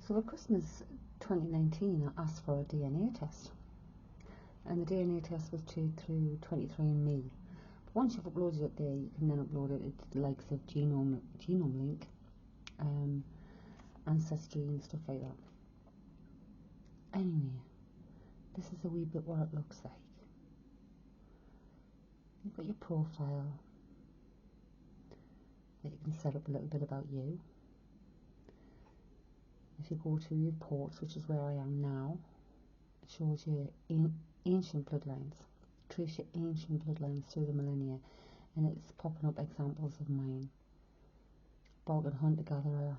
So for Christmas 2019, I asked for a DNA test, and the DNA test was through 23andMe. But once you've uploaded it there, you can then upload it to the likes of Genome Link, Ancestry and stuff like that. Anyway, this is a wee bit what it looks like. You've got your profile that you can set up a little bit about you. If you go to reports, which is where I am now, it shows you ancient bloodlines. Trace your ancient bloodlines through the millennia, and it's popping up examples of mine. Balkan hunter-gatherer,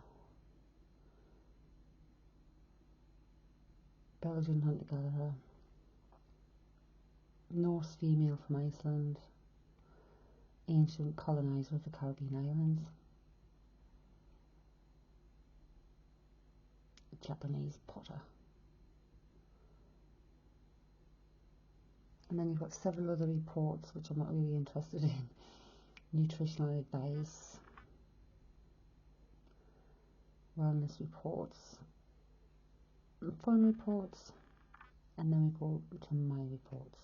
Belgian hunter-gatherer, Norse female from Iceland, ancient colonizer of the Caribbean islands, Japanese potter. And then you've got several other reports which I'm not really interested in. Nutritional advice, wellness reports, fun reports, and then we go to my reports.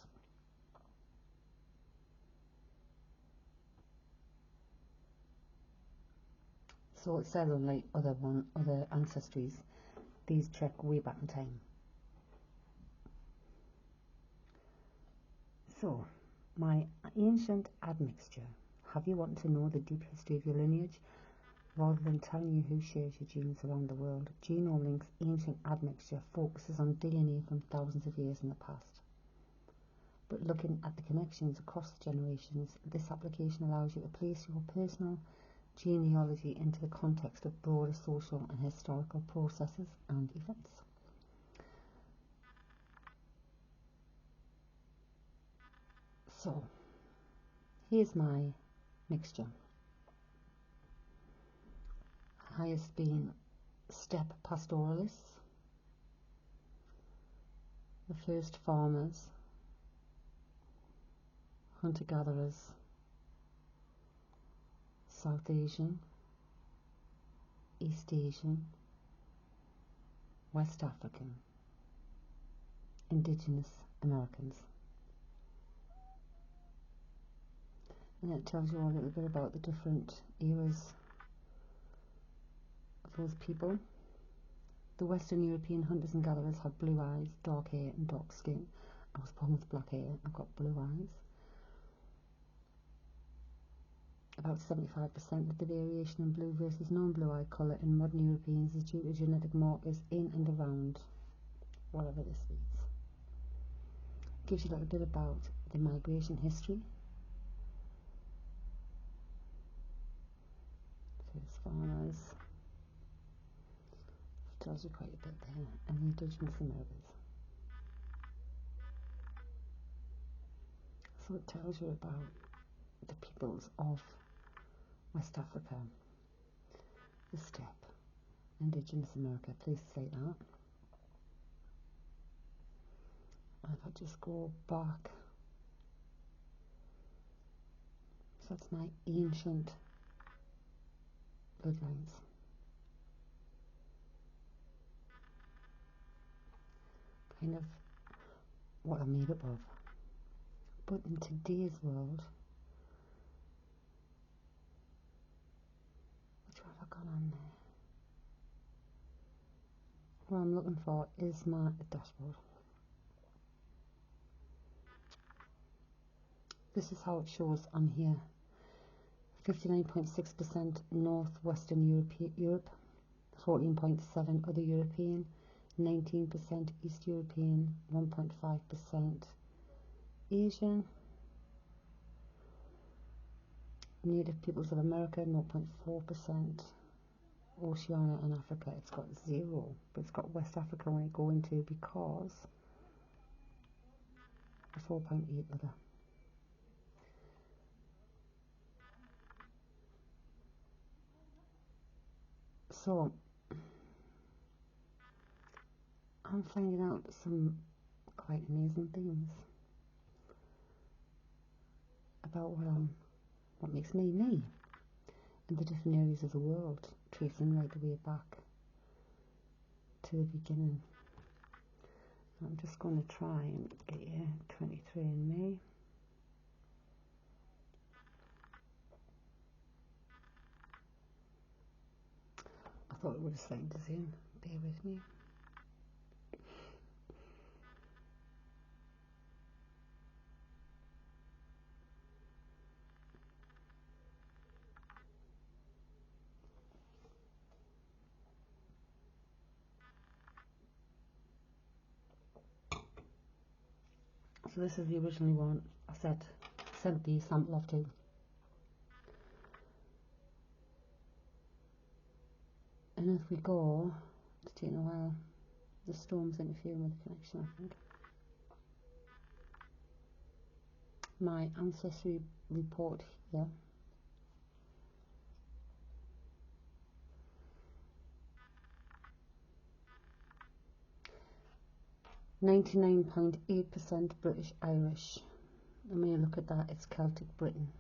So it says unlike other ancestries, these check way back in time. So, my ancient admixture. Have you wanted to know the deep history of your lineage? Rather than telling you who shares your genes around the world, Genome Link's ancient admixture focuses on DNA from thousands of years in the past. But looking at the connections across the generations, this application allows you to place your personal genealogy into the context of broader social and historical processes and events. So, here's my mixture. Highest being steppe pastoralists, the first farmers, hunter-gatherers, South Asian, East Asian, West African, Indigenous Americans. And it tells you a little bit about the different eras of those people. The Western European hunters and gatherers had blue eyes, dark hair and dark skin. I was born with black hair, I've got blue eyes. About 75% of the variation in blue versus non-blue eye colour in modern Europeans is due to genetic markers in and around whatever this means. It gives you a little bit about the migration history. First farmers, tells you quite a bit there, and the Indigenous Americans. So it tells you about the peoples of West Africa, the steppe, Indigenous America, places like that. And if I just go back, so that's my ancient bloodlines. Kind of what I'm made up of. But in today's world, which one have I got on there? What I'm looking for is my dashboard. This is how it shows on here. 59.6% Northwestern Europe, 14.7% other European, 19% East European, 1.5% Asian, Native Peoples of America, 0.4%, Oceania and Africa, it's got 0, but it's got West Africa when I go into because 4.8 other. So, I'm finding out some quite amazing things about what makes me me in the different areas of the world, tracing right the way back to the beginning. I'm just going to try and get you 23andMe. I thought it would have signed us in. Bear with me. So this is the original one I sent the sample off to. And if we go, it's taking a while. The storm's interfering with the connection, I think. My Ancestry report here. "99.8% British Irish." And when you look at that, it's Celtic Britain.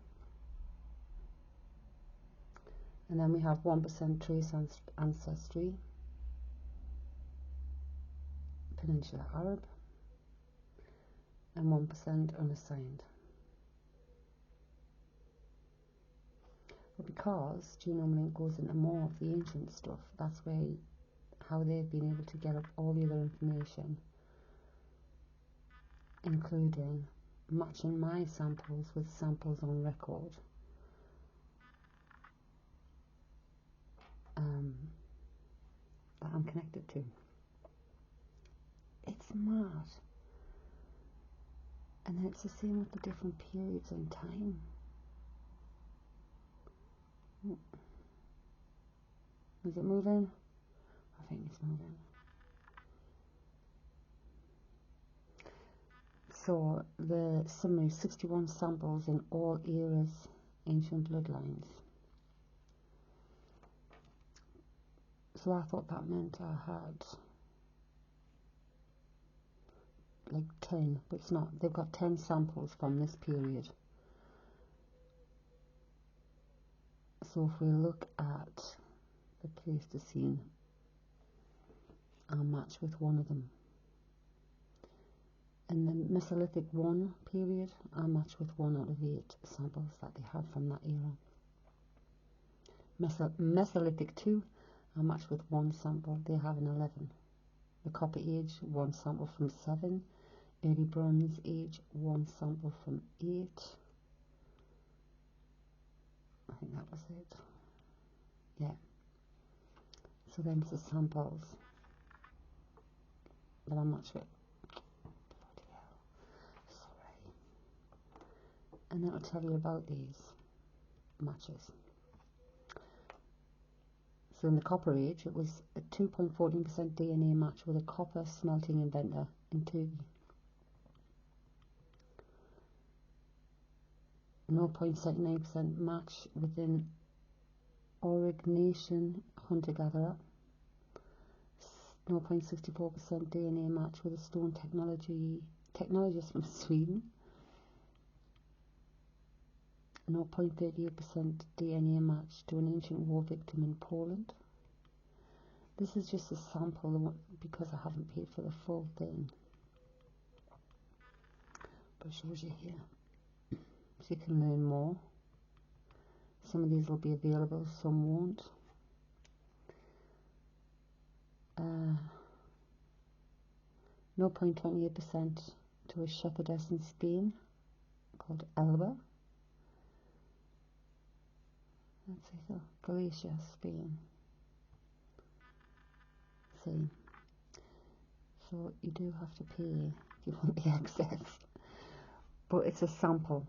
And then we have 1% trace ancestry, Peninsula Arab, and 1% unassigned. But because Genome Link goes into more of the ancient stuff, that's how they've been able to get up all the other information, including matching my samples with samples on record. That I'm connected to. It's mad. And then it's the same with the different periods in time. Is it moving? I think it's moving. So the summary: 61 samples in all eras, ancient bloodlines. So I thought that meant I had like 10, but it's not. They've got 10 samples from this period. So if we look at the Pleistocene, I'll match with one of them. In the Mesolithic 1 period, I'll match with 1 out of 8 samples that they have from that era. Mesolithic 2, I'll match with 1 sample. They have an 11. The Copper Age, 1 sample from 7. Early Bronze Age, 1 sample from 8. I think that was it. Yeah. So then it's the samples that I match with. Bloody hell. Sorry. And that'll tell you about these matches. So in the Copper Age, it was a 2.14% DNA match with a copper smelting inventor in Turkey. 0.79% match within Aurignacian hunter-gatherer. 0.64% DNA match with a stone technologist from Sweden. 0.38% DNA match to an ancient war victim in Poland. This is just a sample because I haven't paid for the full thing. But it shows you here. So you can learn more. Some of these will be available, some won't. 0.28% to a shepherdess in Spain called Elba. Let's see, so Galicia, Spain. See. So you do have to pay if you want the access. But it's a sample.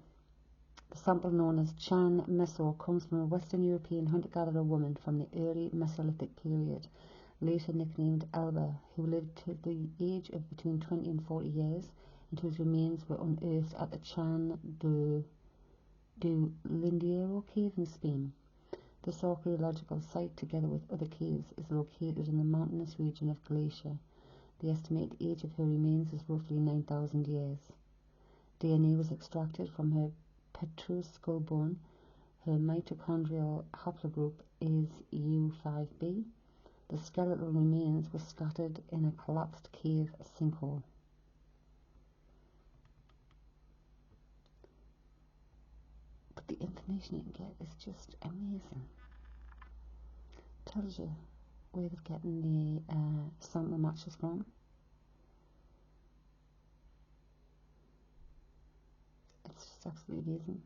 The sample, known as Chan Meso, comes from a Western European hunter-gatherer woman from the early Mesolithic period, later nicknamed Elba, who lived to the age of between 20 and 40 years, and whose remains were unearthed at the Chan do Lindero cave in Spain. This archaeological site, together with other caves, is located in the mountainous region of Galicia. The estimated age of her remains is roughly 9,000 years. DNA was extracted from her petrous skull bone. Her mitochondrial haplogroup is U5b. The skeletal remains were scattered in a collapsed cave sinkhole. But the information you can get is just amazing. Tells you where they're getting the sample matches from. It's just absolutely amazing.